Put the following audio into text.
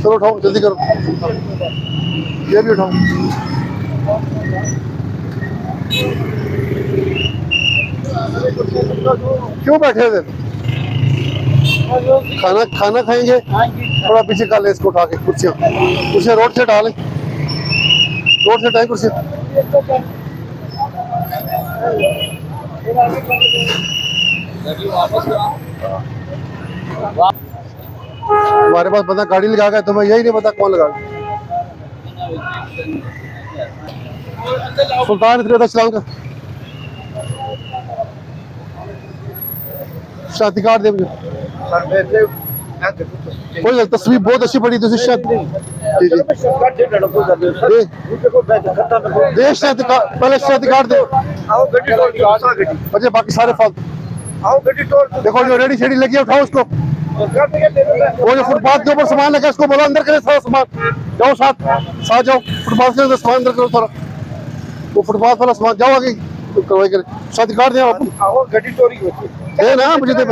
चलो उठाओ जल्दी करो, ये भी उठाओ। क्यों बैठे थे? खाना खाना खाएंगे? थोड़ा पीछे कर ले इसको उठा के, कुर्सियाँ कुर्सियाँ रोड से डालें, रोड से हटाएं कुर्सियाँ। हमारे पास पता गाड़ी लगा गया, तुम्हें यही नहीं पता कौन लगा। सुल्तान इतने चलाओ का शादी कार्ड दे मुझे। कोई तस्वीर बहुत अच्छी पड़ी थी शायद। पहले शादी कार्ड दे, बाकी सारे फालतू। देखो जो रेडी शेडी लगी है उठाओ उसको। वो जो फुटपाथ के ऊपर सामान लगा उसको बोलो अंदर करे सारा सामान। जाओ साथ साथ जाओ, फुटपाथ के अंदर सामान अंदर करो सारा। वो फुटपाथ वाला सामान जाओ आगे करवाई करे। शादी कार्ड दे ना मुझे दे।